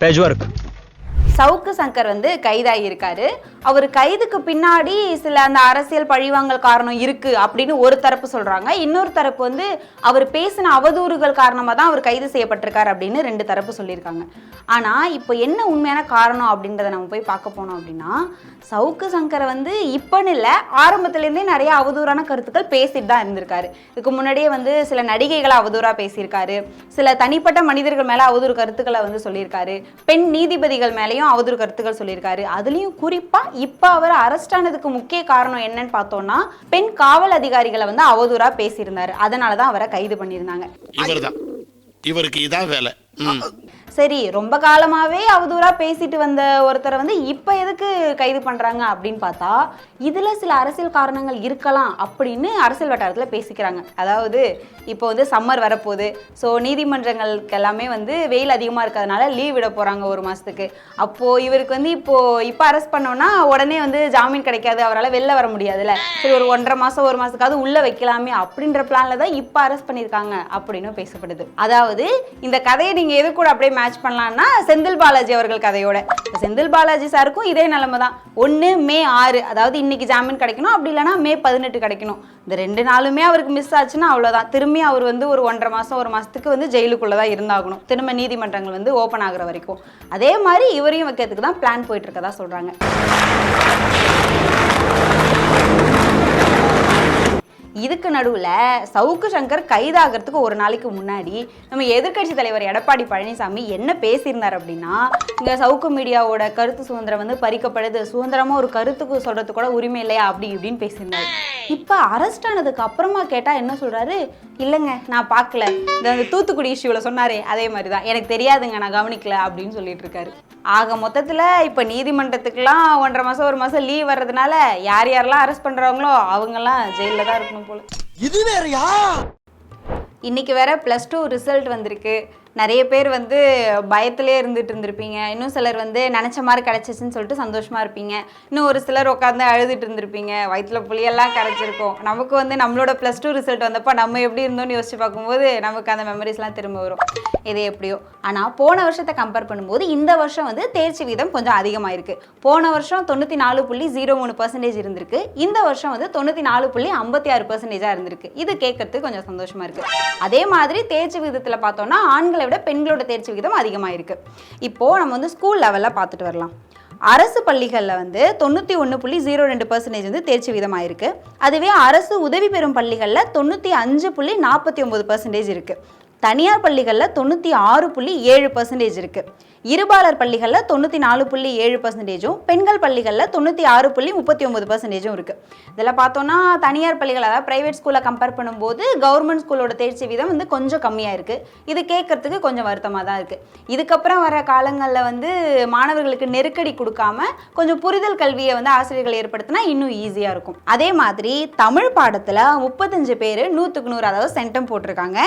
பேஜ்வர்க். சவுக்கு சங்கர் வந்து கைதாகி இருக்காரு. அவர் கைதுக்கு பின்னாடி சில அந்த அரசியல் பழிவாங்கல் காரணம் இருக்கு அப்படின்னு ஒரு தரப்பு சொல்றாங்க. இன்னொரு தரப்பு வந்து அவர் பேசின அவதூறுகள் காரணமா தான் அவர் கைது செய்யப்பட்டிருக்காரு அப்படின்னு ரெண்டு தரப்பு சொல்லியிருக்காங்க. ஆனா இப்போ என்ன உண்மையான காரணம் அப்படின்றத நம்ம போய் பார்க்க போனோம் அப்படின்னா, சவுக்கு சங்கரை வந்து இப்பன்னு இல்லை, ஆரம்பத்திலேருந்தே நிறைய அவதூறான கருத்துக்கள் பேசிட்டு தான் இருந்திருக்காரு. இதுக்கு முன்னாடியே வந்து சில நடிகைகளை அவதூறா பேசியிருக்காரு, சில தனிப்பட்ட மனிதர்கள் மேல அவதூறு கருத்துக்களை வந்து சொல்லியிருக்காரு, பெண் நீதிபதிகள் மேலேயும் அவதூறு கருத்துக்கள் சொல்லியிருக்காரு. அதுலயும் குறிப்பா இப்ப அவர் அரெஸ்ட் ஆனதுக்கு முக்கிய காரணம் என்னன்னு பார்த்தோம்னா, பெண் காவல் அதிகாரிகளை வந்து அவதூறா பேசியிருந்தாரு. அதனாலதான் அவரை கைது பண்ணியிருந்தாங்க. இவருக்கு இதான் வேலை. சரி, ரொம்ப காலமாவே அவதூறா பேசிட்டு வந்த ஒருத்தரை வந்து இப்ப எதுக்கு கைது பண்றாங்க அப்படின்னு பார்த்தா, இதுல சில அரசியல் காரணங்கள் இருக்கலாம் அப்படின்னு அரசியல் வட்டாரத்துல பேசிக்கிறாங்க. அதாவது இப்போ வந்து சம்மர் வரப்போகுது, ஸோ நீதிமன்றங்களுக்கு எல்லாமே வந்து வெயில் அதிகமா இருக்கிறதுனால லீவ் விட போறாங்க ஒரு மாசத்துக்கு. அப்போ இவருக்கு வந்து இப்போ அரெஸ்ட் பண்ணோம்னா உடனே வந்து ஜாமீன் கிடைக்காது, அவரால் வெளில வர முடியாதுல்ல. சரி, ஒரு 1.5 மாசம் 1 மாசத்துக்காவது உள்ள வைக்கலாமே அப்படின்ற பிளான்ல தான் இப்ப அரெஸ்ட் பண்ணியிருக்காங்க அப்படின்னு பேசப்படுது. அதாவது இந்த கதையை நீங்க எது கூட அப்படியே மேட்ச் பண்ணலாம்னா, செந்தில் பாலாஜி அவர்கள் கதையோட. செந்தில் பாலாஜி சாருக்கும் இதே நிலைமை தான். ஒன்று மே 6, அதாவது இன்னைக்கு ஜாமீன் கிடைக்கணும், அப்படி இல்லைன்னா மே 18 கிடைக்கணும். இந்த 2 நாளுமே அவருக்கு மிஸ் ஆச்சுன்னா அவ்வளோதான். திரும்பி அவர் வந்து ஒரு 1.5 மாசம் 1 மாசத்துக்கு வந்து ஜெயிலுக்குள்ள தான் இருந்தாகணும், திரும்ப நீதிமன்றங்கள் வந்து ஓப்பன் ஆகுற வரைக்கும். அதே மாதிரி இவரையும் வைக்கிறதுக்கு தான் பிளான் போயிட்டு இருக்கதா சொல்றாங்க. இதுக்கு நடுவில் சவுக்கு சங்கர் கைதாகிறதுக்கு ஒரு நாளைக்கு முன்னாடி நம்ம எதிர்கட்சி தலைவர் எடப்பாடி பழனிசாமி என்ன பேசியிருந்தார் அப்படின்னா, இங்கே சவுக்கு மீடியாவோட கருத்து சுதந்திரம் வந்து பறிக்கப்படுது, சுதந்திரமாக ஒரு கருத்துக்கு சொல்கிறதுக்கு கூட உரிமை இல்லையா அப்படி இப்படின்னு பேசியிருந்தார். இப்போ அரெஸ்ட் ஆனதுக்கு அப்புறமா கேட்டால் என்ன சொல்கிறாரு, இல்லைங்க நான் பார்க்கல, இந்த தூத்துக்குடி இஷ்யூவில் சொன்னாரே அதே மாதிரி தான், எனக்கு தெரியாதுங்க நான் கவனிக்கல அப்படின்னு சொல்லிட்டு இருக்காரு. ஆக மொத்தத்தில் இப்போ நீதிமன்றத்துக்கெல்லாம் 1.5 மாதம் 1 மாதம் லீவ் வர்றதுனால யார் யாரெல்லாம் அரெஸ்ட் பண்ணுறாங்களோ அவங்கெல்லாம் ஜெயிலில் தான் இருக்கணும் போல. இது வேறயா? இன்னைக்கு வேற +2 ரிசல்ட் வந்திருக்கு. நிறைய பேர் வந்து பயத்திலே இருந்துட்டு இருந்திருப்பீங்க. இன்னும் சிலர் வந்து நினச்ச மாதிரி கிடச்சிச்சின்னு சொல்லிட்டு சந்தோஷமாக இருப்பீங்க. இன்னும் ஒரு சிலர் உட்காந்து அழுதுட்டு இருந்திருப்பீங்க. வயிற்றுல புளியெல்லாம் கரைச்சிருக்கும். நமக்கு வந்து நம்மளோட +2 ரிசல்ட் வந்தப்போ நம்ம எப்படி இருந்தோம்னு யோசிச்சு பார்க்கும்போது நமக்கு அந்த மெமரிஸ்லாம் திரும்ப வரும். இது எப்படியோ. ஆனால் போன வருஷத்தை கம்பேர் பண்ணும்போது இந்த வருஷம் வந்து தேர்ச்சி வீதம் கொஞ்சம் அதிகமாக இருக்குது. போன வருஷம் 94.03% இருந்திருக்கு. இந்த வருஷம் வந்து 94.56% இருந்திருக்கு. இது கேட்கறதுக்கு கொஞ்சம் சந்தோஷமாக இருக்குது. அதே மாதிரி தேர்ச்சி வீதத்தில் பார்த்தோம்னா ஆண்கள் விட பெண்களோட தேர்ச்சி விகிதம் அதிகமாக இருக்கு. இப்போ நம்ம வந்து ஸ்கூல் லெவல்ல பார்த்துட்டு வரலாம். அரசு பள்ளிகளில் வந்து 91.02% வந்து தேர்ச்சி வீதமாக இருக்கு. அதுவே அரசு உதவி பெறும் பள்ளிகளில் 95.49% இருக்கு. தனியார் பள்ளிகளில் 96.7% இருக்கு. இருபாலர் பள்ளிகளில் 94.7%, பெண்கள் பள்ளிகளில் 96.39% இருக்கு. இதில் பார்த்தோம்னா தனியார் பள்ளிகள், அதாவது பிரைவேட் ஸ்கூலை கம்பேர் பண்ணும்போது கவர்மெண்ட் ஸ்கூலோட தேர்ச்சி வீதம் வந்து கொஞ்சம் கம்மியாக இருக்கு. இது கேட்கறதுக்கு கொஞ்சம் வருத்தமாக தான் இருக்கு. இதுக்கப்புறம் வர காலங்களில் வந்து மாணவர்களுக்கு நெருக்கடி கொடுக்காம கொஞ்சம் புரிதல் கல்வியை வந்து ஆசிரியர்கள் ஏற்படுத்தினா இன்னும் ஈஸியாக இருக்கும். அதே மாதிரி தமிழ் பாடத்தில் 35 பேர் 100க்கு 100, அதாவது சென்டம் போட்டிருக்காங்க.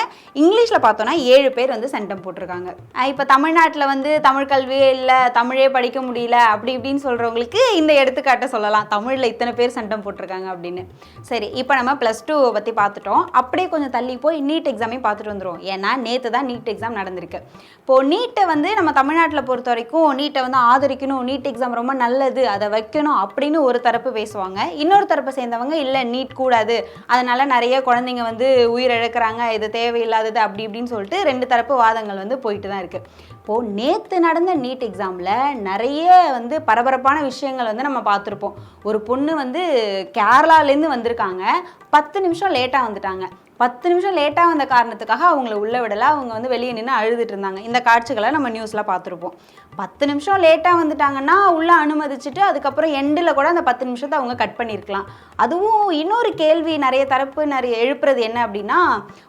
இங்கிலீஷில் பார்த்தோன்னா 7 பேர் வந்து சென்டம் போட்டிருக்காங்க. இப்போ தமிழ்நாட்டில் வந்து தமிழ் கல்வியே இல்லை, தமிழே படிக்க முடியல அப்படி இப்படின்னு சொல்கிறவங்களுக்கு இந்த எடுத்துக்காட்டை சொல்லலாம், தமிழில் இத்தனை பேர் சென்டம் போட்டிருக்காங்க அப்படின்னு. சரி, இப்போ நம்ம +2 பற்றி பார்த்துட்டோம். அப்படியே கொஞ்சம் தள்ளி போய் நீட் எக்ஸாமையும் பார்த்துட்டு வந்துடும். ஏன்னா நேற்று தான் நீட் எக்ஸாம் நடந்திருக்கு. இப்போது நீட்டை வந்து நம்ம தமிழ்நாட்டில் பொறுத்த வரைக்கும் நீட்டை வந்து ஆதரிக்கணும், நீட் எக்ஸாம் ரொம்ப நல்லது, அதை வைக்கணும் அப்படின்னு ஒரு தரப்பு பேசுவாங்க. இன்னொரு தரப்பை சேர்ந்தவங்க இல்லை நீட் கூடாது, அதனால் நிறைய குழந்தைங்க வந்து உயிரிழக்கிறாங்க, இது தேவையில்லாதது அப்படி இப்படின்னு சொல்லிட்டு 2 தரப்பு வாதங்கள் வந்து போயிட்டு தான் இருக்குது. இப்போது நேற்று நடந்த நீட் எக்ஸாமில் நிறைய வந்து பரபரப்பான விஷயங்கள் வந்து நம்ம பார்த்துருப்போம். ஒரு பொண்ணு வந்து கேரளாலேருந்து வந்திருக்காங்க, 10 நிமிஷம் லேட்டாக வந்துட்டாங்க. 10 நிமிஷம் லேட்டாக வந்த காரணத்துக்காக அவங்கள உள்ள விடலை, அவங்க வந்து வெளியே நின்று அழுதுட்டு இருந்தாங்க. இந்த காட்சிகளை நம்ம நியூஸில் பார்த்துருப்போம். 10 நிமிஷம் லேட்டாக வந்துட்டாங்கன்னா உள்ளே அனுமதிச்சுட்டு அதுக்கப்புறம் எண்டில் கூட அந்த 10 நிமிஷத்தை அவங்க கட் பண்ணியிருக்கலாம். அதுவும் இன்னொரு கேள்வி நிறைய தரப்பு எழுப்புறது என்ன அப்படின்னா,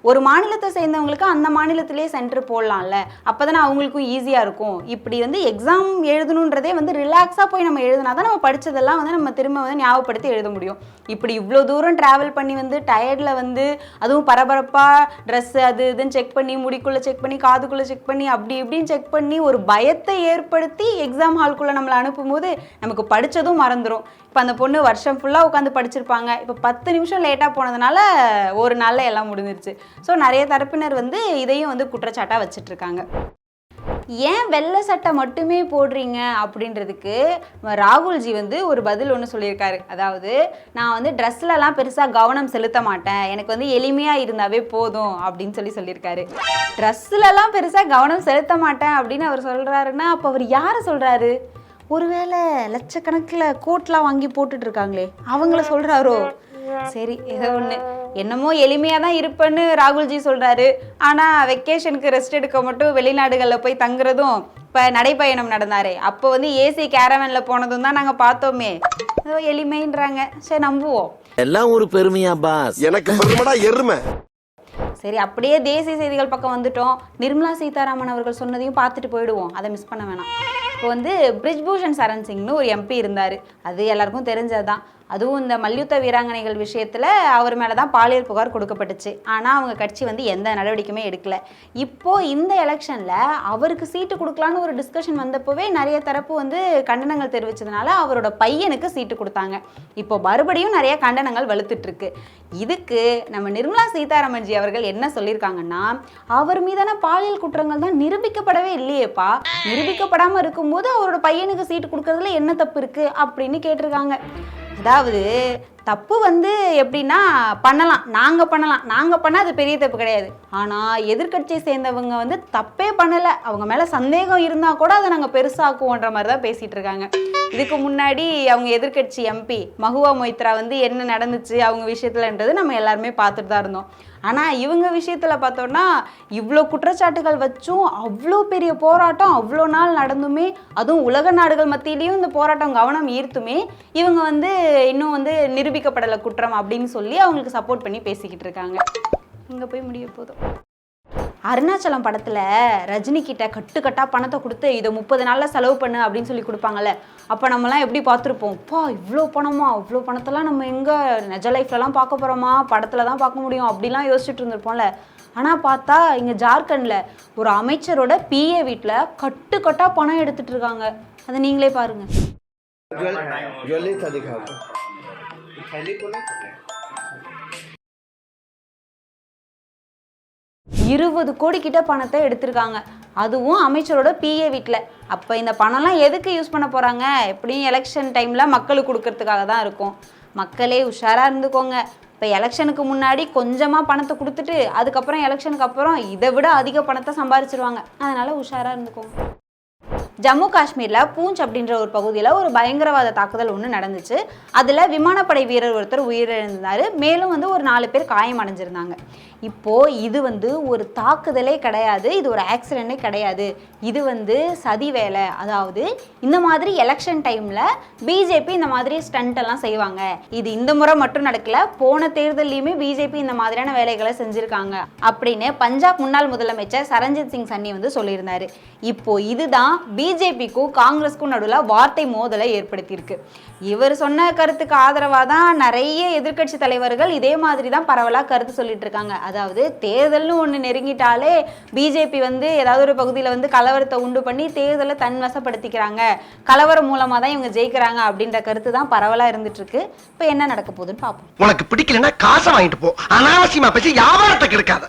ஒரு மாநிலத்தை சேர்ந்தவங்களுக்கு அந்த மாநிலத்திலே சென்டர் போடலாம்ல, அப்போ தானே அவங்களுக்கும் ஈஸியாக இருக்கும். இப்படி வந்து எக்ஸாம் எழுதணுன்றதே வந்து ரிலாக்ஸாக போய் நம்ம எழுதினா தான் நம்ம படித்ததெல்லாம் வந்து நம்ம திரும்ப வந்து ஞாபகப்படுத்தி எழுத முடியும். இப்படி இவ்வளோ தூரம் ட்ராவல் பண்ணி வந்து டயர்டில் வந்து அதுவும் பரபரப்பாக ட்ரெஸ்ஸு அது இதுன்னு செக் பண்ணி, முடிக்குள்ளே செக் பண்ணி, காதுக்குள்ளே செக் பண்ணி, அப்படி இப்படின்னு செக் பண்ணி ஒரு பயத்தை ஏற்படுத்தி எக்ஸாம் ஹால்குள்ளே நம்மளை அனுப்பும்போது நமக்கு படித்ததும் மறந்துடும். இப்போ அந்த பொண்ணு வருஷம் ஃபுல்லாக உட்காந்து படிச்சிருப்பாங்க. இப்போ 10 நிமிஷம் லேட்டாக போனதுனால ஒரு நாளில் எல்லாம் முடிஞ்சிருச்சு. ஸோ நிறைய தரப்பினர் வந்து இதையும் வந்து குற்றச்சாட்டாக வச்சுட்ருக்காங்க. ஏன் வெள்ளை சட்டை மட்டுமே போடுறீங்க அப்படின்றதுக்கு ராகுல்ஜி வந்து ஒரு பதில் ஒன்று சொல்லியிருக்காரு. அதாவது நான் வந்து ட்ரெஸ்லலாம் பெருசாக கவனம் செலுத்த மாட்டேன், எனக்கு வந்து எளிமையாக இருந்தாவே போதும் அப்படின்னு சொல்லியிருக்காரு. ட்ரெஸ்லலாம் பெருசாக கவனம் செலுத்த மாட்டேன் அப்படின்னு அவர் சொல்கிறாருன்னா அப்போ அவர் யாரை சொல்கிறாரு? ஒருவேளை லட்சக்கணக்கில் கோட்லாம் வாங்கி போட்டுட்டு இருக்காங்களே அவங்கள சொல்கிறாரோ? சரி, ஏதோ ஒன்று, என்னமோ எளிமையாக தான் இருப்பேன்னு ராகுல்ஜி சொல்கிறாரு. ஆனால் வெக்கேஷனுக்கு ரெஸ்ட் எடுக்க மட்டும் வெளிநாடுகளில் போய் தங்குறதும், இப்போ நடைப்பயணம் நடந்தாரே அப்போ வந்து ஏசி கேரவனில் போனதும் தான் நாங்கள் பார்த்தோமே, ஏதோ எளிமைன்றாங்க. சரி, நம்புவோம். எல்லாம் ஒரு பெருமையா பாஸ்? எனக்கு பெருமைடா எருமை. சரி, அப்படியே தேசிய செய்திகள் பக்கம் வந்துட்டோம். நிர்மலா சீதாராமன் அவர்கள் சொன்னதையும் பார்த்துட்டு போயிடுவோம், அதை மிஸ் பண்ண வேணாம். இப்போ வந்து பிரிஜ்பூஷன் சரண் சிங்னு ஒரு எம்பி இருந்தார், அது எல்லாருக்கும் தெரிஞ்சது தான். அதுவும் இந்த மல்யுத்த வீராங்கனைகள் விஷயத்தில் அவர் மேலே தான் பாலியல் புகார் கொடுக்கப்பட்டுச்சு. ஆனால் அவங்க கட்சி வந்து எந்த நடவடிக்கையுமே எடுக்கலை. இப்போது இந்த எலெக்ஷனில் அவருக்கு சீட்டு கொடுக்கலான்னு ஒரு டிஸ்கஷன் வந்தப்போவே நிறைய தரப்பு வந்து கண்டனங்கள் தெரிவித்ததுனால அவரோட பையனுக்கு சீட்டு கொடுத்தாங்க. இப்போ மறுபடியும் நிறைய கண்டனங்கள் வலுத்துட்ருக்கு. இதுக்கு நம்ம நிர்மலா சீதாராமன்ஜி அவர்கள் என்ன சொல்லியிருக்காங்கன்னா, அவர் மீதான பாலியல் குற்றங்கள் தான் நிரூபிக்கப்படவே இல்லையேப்பா, நிரூபிக்கப்படாமல் இருக்கும்போது அவரோட பையனுக்கு சீட்டு கொடுக்கறதுல என்ன தப்பு இருக்குது அப்படின்னு கேட்டிருக்காங்க. அதாவது தப்பு வந்து எப்படின்னா நாங்கள் பண்ணால் அது பெரிய தப்பு கிடையாது. ஆனால் எதிர்கட்சியை சேர்ந்தவங்க வந்து தப்பே பண்ணலை, அவங்க மேலே சந்தேகம் இருந்தால் கூட அதை நாங்கள் பெருசாக்குவோன்ற மாதிரி தான் பேசிகிட்டு இருக்காங்க. இதுக்கு முன்னாடி அவங்க எதிர்கட்சி எம்பி மஹுவா மொய்த்ரா வந்து என்ன நடந்துச்சு அவங்க விஷயத்துலன்றது நம்ம எல்லாருமே பார்த்துட்டு தான் இருந்தோம். ஆனால் இவங்க விஷயத்தில் பார்த்தோன்னா இவ்வளோ குற்றச்சாட்டுகள் வச்சும் அவ்வளோ பெரிய போராட்டம் அவ்வளோ நாள் நடந்துமே, அதுவும் உலக நாடுகள் மத்தியிலையும் இந்த போராட்டம் கவனம் ஈர்த்துமே இவங்க வந்து இன்னும் வந்து நிரூபிக்கப்படலை குற்றம் அப்படின்னு சொல்லி அவங்களுக்கு சப்போர்ட் பண்ணி பேசிக்கிட்டு இருக்காங்க. இங்கே போய் முடிய போதும். அருணாச்சலம் படத்தில் ரஜினி கிட்ட கட்டுக்கட்டாக பணத்தை கொடுத்து இதை 30 நாளில் செலவு பண்ணு அப்படின்னு சொல்லி கொடுப்பாங்கல்ல, அப்போ நம்மலாம் எப்படி பார்த்துருப்போம், பா இவ்வளோ பணமா, இவ்வளோ பணத்தெல்லாம் நம்ம எங்கே நிஜ லைஃப்லலாம் பார்க்க போகிறோமா, படத்தில் தான் பார்க்க முடியும் அப்படிலாம் யோசிச்சுட்டு இருந்திருப்போம்ல. ஆனால் பார்த்தா இங்கே ஜார்க்கண்டில் ஒரு அமைச்சரோட பிஏ வீட்டில் கட்டுக்கட்டாக பணம் எடுத்துட்டு இருக்காங்க. அதை நீங்களே பாருங்கள். 20 கோடி கிட்ட பணத்தை எடுத்திருக்காங்க, அதுவும் அமைச்சரோட பிஏ வீட்டில். அப்போ இந்த பணம்லாம் எதுக்கு யூஸ் பண்ண போகிறாங்க? எப்படியும் எலெக்ஷன் டைமில் மக்களுக்கு கொடுக்கறதுக்காக தான் இருக்கும். மக்களே உஷாராக இருந்துக்கோங்க. இப்போ எலெக்ஷனுக்கு முன்னாடி கொஞ்சமாக பணத்தை கொடுத்துட்டு அதுக்கப்புறம் எலெக்ஷனுக்கு அப்புறம் இதை விட அதிக பணத்தை சம்பாரிச்சிருவாங்க. அதனால் உஷாராக இருந்துக்கோங்க. ஜம்மு காஷ்மீரில் பூஞ்ச் அப்படின்ற ஒரு பகுதியில் ஒரு பயங்கரவாத தாக்குதல் ஒன்று நடந்துச்சு. அதில் விமானப்படை வீரர் ஒருத்தர் உயிரிழந்தார், மேலும் வந்து ஒரு 4 பேர் காயமடைஞ்சிருந்தாங்க. இப்போது இது வந்து ஒரு தாக்குதலே கிடையாது, இது ஒரு ஆக்சிடென்ட்டே கிடையாது, இது வந்து சதி வேலை. அதாவது இந்த மாதிரி எலெக்ஷன் டைமில் பிஜேபி இந்த மாதிரி ஸ்டண்ட் எல்லாம் செய்வாங்க. இது இந்த முறை மட்டும் நடக்கல, போன தேர்தலையுமே பிஜேபி இந்த மாதிரியான வேலைகளை செஞ்சுருக்காங்க அப்படின்னு பஞ்சாப் முன்னாள் முதலமைச்சர் சரண்ஜித் சிங் சன்னி வந்து சொல்லியிருந்தாரு. இப்போ இதுதான் பிஜேபிக்கும் காங்கிரஸ்க்கும் நடுவில் வார்த்தை மோதலை ஏற்படுத்தியிருக்கு. இவர் சொன்ன கருத்துக்கு ஆதரவாக தான் நிறைய எதிர்கட்சி தலைவர்கள் இதே மாதிரி தான் பரவலாக கருத்து சொல்லிட்டு இருக்காங்க. அதாவது தேர்தல்னு ஒன்று நெருங்கிட்டாலே பிஜேபி வந்து ஏதாவது ஒரு பகுதியில் வந்து கலவரத்தை உண்டு பண்ணி தேர்தலை தன்வசப்படுத்திக்கிறாங்க, கலவரம் மூலமாக தான் இவங்க ஜெயிக்கிறாங்க அப்படின்ற கருத்து தான் பரவலாக இருந்துட்டு இருக்கு. இப்போ என்ன நடக்க போகுதுன்னு பார்ப்போம். உனக்கு பிடிக்கலன்னா காசை வாங்கிட்டு போ, அனாவசியமா பேசி வியாபாரத்தை கெடுக்காத.